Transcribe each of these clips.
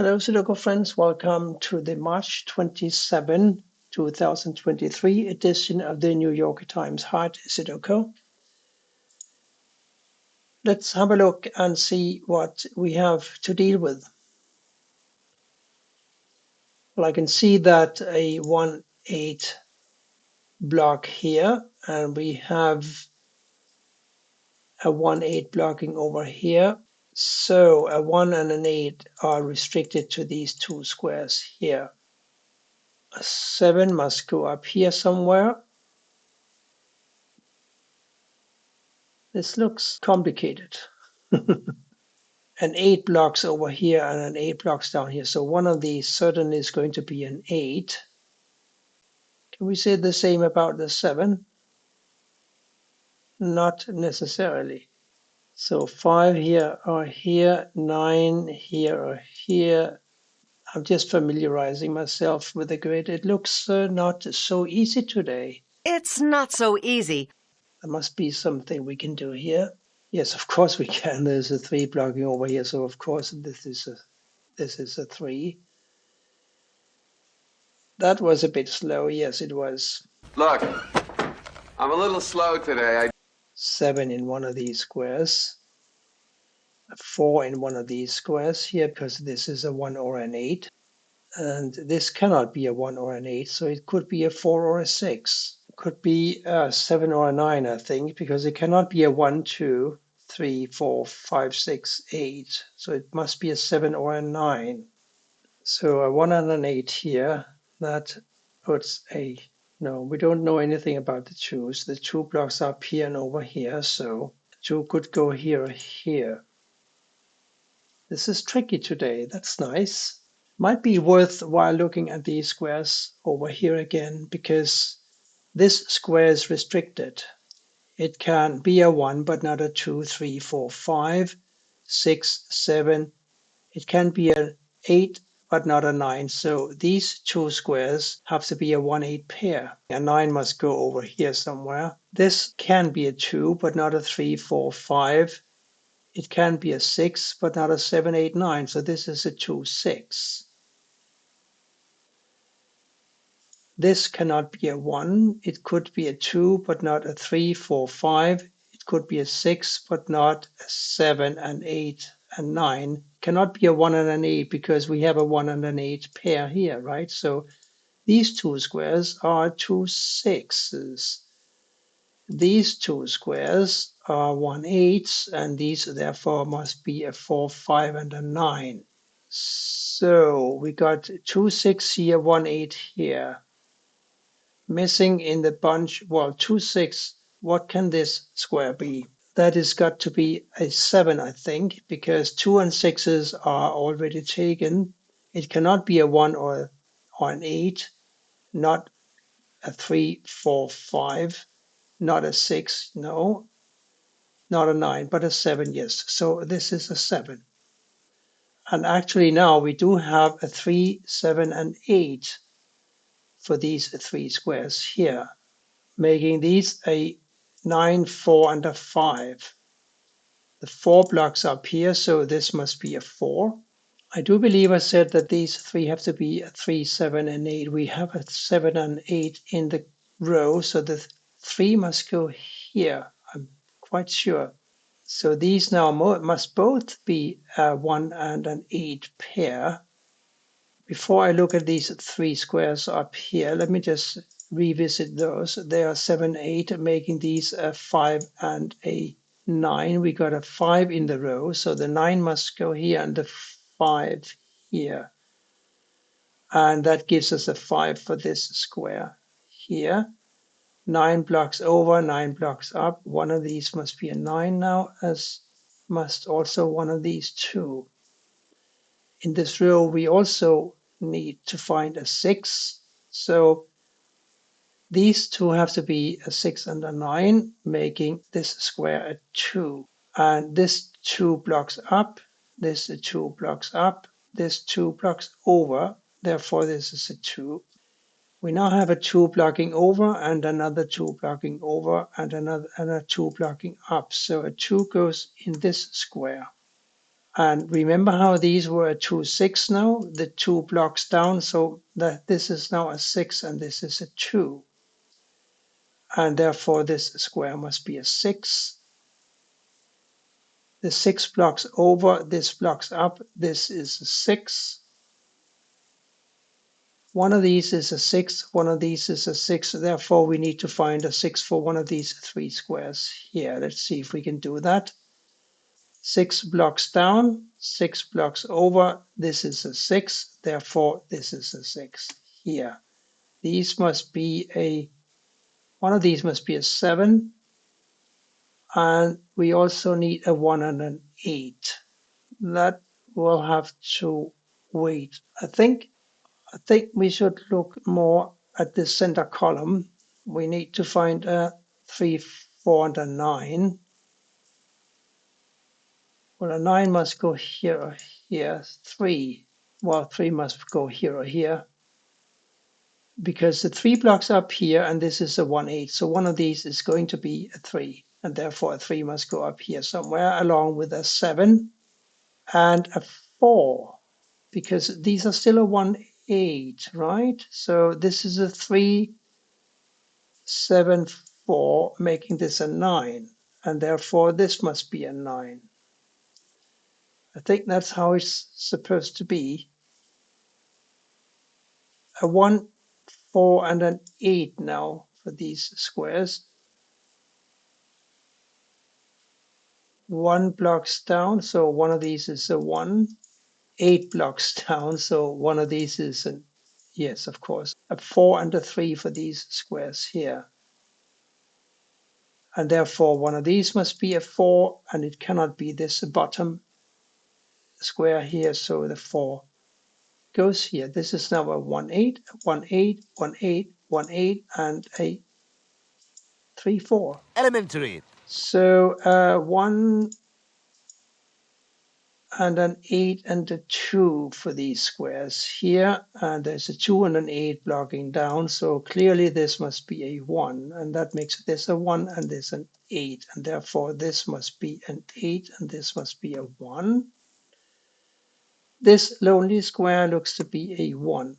Hello, Sudoku friends. Welcome to the March 27, 2023 edition of the New York Times Hard Sudoku. Let's have a look and see what we have to deal with. Well, I can see that a 1-8 block here, and we have a 1-8 blocking over here. So a 1 and an 8 are restricted to these two squares here. A 7 must go up here somewhere. This looks complicated. An 8 blocks over here and an 8 blocks down here. So one of these certainly is going to be an 8. Can we say the same about the 7? Not necessarily. So 5 here or here, 9 here or here. I'm just familiarizing myself with the grid. It looks not so easy today. It's not so easy. There must be something we can do here. Yes, of course we can. There's a 3 blocking over here, so of course this is a 3. That was a bit slow. Yes, it was. Look, I'm a little slow today. 7 in one of these squares. A 4 in one of these squares here, because this is a 1 or an 8. And this cannot be a 1 or an 8, so it could be a 4 or a 6. It could be a 7 or a 9, I think, because it cannot be a 1, 2, 3, 4, 5, 6, 8. So it must be a 7 or a 9. So a 1 and an 8 here, that puts a, no, we don't know anything about the 2s. The 2 blocks up here and over here, so 2 could go here or here. This is tricky today, that's nice. Might be worthwhile looking at these squares over here again, because this square is restricted. It can be a 1, but not a 2, 3, 4, 5, 6, 7. It can be an 8, but not a 9. So these two squares have to be a 1-8 pair. A 9 must go over here somewhere. This can be a 2, but not a 3, 4, 5. It can be a 6, but not a 7, 8, 9. So this is a 2, 6. This cannot be a 1. It could be a 2, but not a 3, 4, 5. It could be a 6, but not a 7 and 8 and 9. Cannot be a 1 and an 8 because we have a 1 and an 8 pair here, right? So these two squares are 2 6s. These two squares are 1-8s, and these therefore must be a 4, 5, and a 9. So we got 2 6 here, 1-8 here. Missing in the bunch, well, 2 6, what can this square be? That has got to be a 7, I think, because 2 and 6s are already taken. It cannot be a 1 or an 8, not a 3, 4, 5, not a 6, no, not a 9, but a 7, yes. So this is a 7. And actually now we do have a 3, 7, and 8 for these 3 squares here, making these a 9, 4, and a 5. The 4 blocks up here, so this must be a 4. I do believe I said that these 3 have to be a 3, 7, and 8. We have a 7 and 8 in the row, so the 3 must go here. I'm quite sure. So these now must both be a 1 and an 8 pair. Before I look at these 3 squares up here, let me just revisit those. They are 7, 8, making these a 5 and a 9. We got a 5 in the row, so the 9 must go here and the 5 here. And that gives us a 5 for this square here. 9 blocks over, 9 blocks up. One of these must be a 9 now, as must also one of these two. In this row, we also need to find a 6. So these two have to be a 6 and a 9, making this square a 2. And this 2 blocks up, this 2 blocks up, this 2 blocks over. Therefore, this is a 2. We now have a 2 blocking over and another 2 blocking over and a 2 blocking up. So a 2 goes in this square. And remember how these were 2, 6 now, the 2 blocks down. So that this is now a 6 and this is a 2. And therefore this square must be a 6. The 6 blocks over, this blocks up, this is a 6. One of these is a 6, one of these is a 6. Therefore, we need to find a 6 for one of these 3 squares here. Let's see if we can do that. 6 blocks down, 6 blocks over. This is a 6. Therefore, this is a 6 here. These must be one of these must be a 7. And we also need a 1 and an 8. That will have to wait. I think we should look more at the center column. We need to find a 3, 4, and a 9. Well, a 9 must go here or here. 3, well, 3 must go here or here. Because the 3 blocks up here, and this is a 1, 8. So one of these is going to be a 3. And therefore, a 3 must go up here somewhere, along with a 7 and a 4. Because these are still a 1, 8, right? So this is a 3, 7, 4, making this a 9. And therefore, this must be a 9. I think that's how it's supposed to be. A 1, 4, and an 8 now for these squares. 1 blocks down, so one of these is a 1. 8 blocks down, so one of these is an, yes, of course, a 4 and a 3 for these squares here. And therefore, one of these must be a 4, and it cannot be this bottom square here, so the 4 goes here. This is now a 1, 8, 1, 8, 1, 8, 1, 8, and a 3, 4. Elementary. So 1 and an 8 and a 2 for these squares here. And there's a 2 and an 8 blocking down. So clearly this must be a 1. And that makes this a 1 and this an 8. And therefore this must be an 8 and this must be a 1. This lonely square looks to be a 1.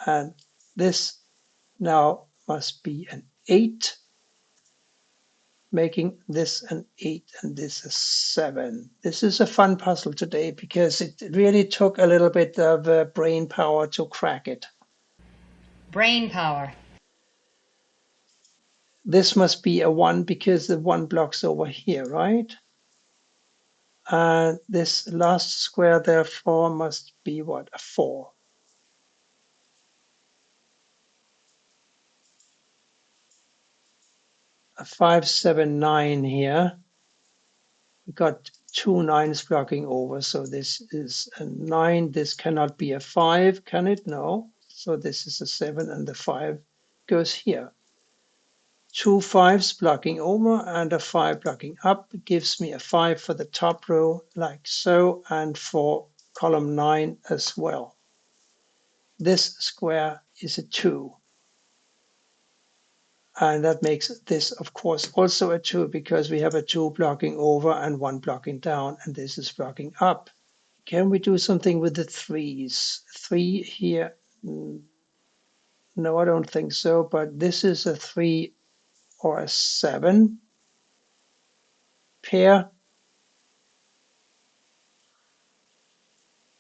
And this now must be an 8, making this an 8 and this a 7. This is a fun puzzle today because it really took a little bit of brain power to crack it. Brain power. This must be a 1 because the 1 blocks over here, right? And this last square therefore must be what? A 4. A 5, 7, 9 here. We got 2 9s blocking over, so this is a 9. This cannot be a 5, can it? No. So this is a 7, and the 5 goes here. 2 5s blocking over and a 5 blocking up gives me a 5 for the top row, like so, and for column 9 as well. This square is a 2. And that makes this, of course, also a 2 because we have a 2 blocking over and 1 blocking down, and this is blocking up. Can we do something with the 3s? 3 here, no, I don't think so, but this is a 3 or a 7 pair.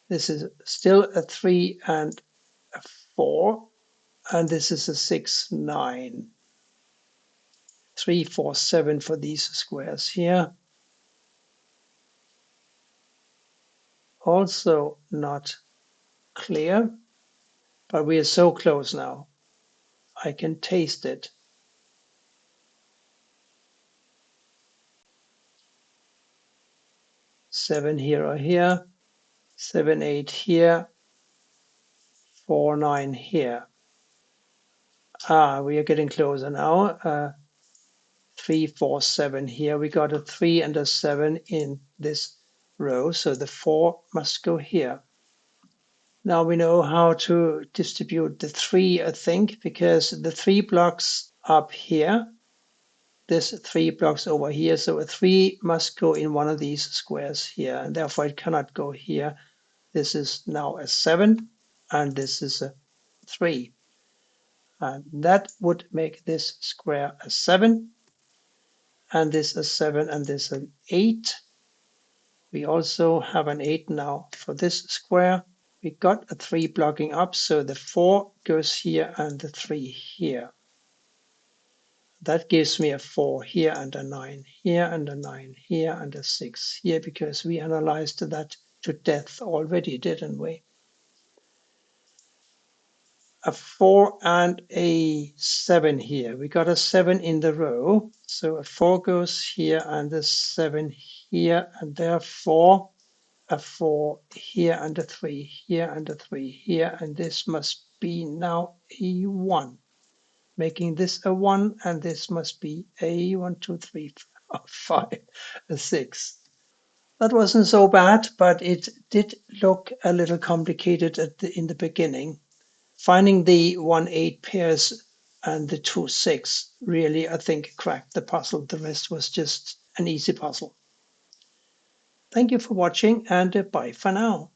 This is still a 3 and a 4, and this is a 6, 9. 3, 4, 7 for these squares here. Also not clear, but we are so close now. I can taste it. Seven here or here, 7, 8 here, 4, 9 here. We are getting closer now. 3, 4, 7 here. We got a 3 and a 7 in this row, so the 4 must go here. Now we know how to distribute the 3, I think, because the 3 blocks up here this 3 blocks over here. So a 3 must go in one of these squares here, and therefore it cannot go here. This is now a 7, and this is a 3. And that would make this square a 7, and this a 7, and this an 8. We also have an 8 now for this square. We got a 3 blocking up, so the 4 goes here and the 3 here. That gives me a 4 here and a 9 here and a 9 here and a 6 here, because we analyzed that to death already, didn't we? A 4 and a 7 here. We got a 7 in the row, so a 4 goes here and a 7 here, and therefore a 4 here and a 3 here and a 3 here, and this must be now a 1, making this a 1, and this must be a 1, 2, 3, 4, 5, a 6. That wasn't so bad, but it did look a little complicated in the beginning. Finding the 1-8 pairs and the 2-6 really, I think, cracked the puzzle. The rest was just an easy puzzle. Thank you for watching, and bye for now.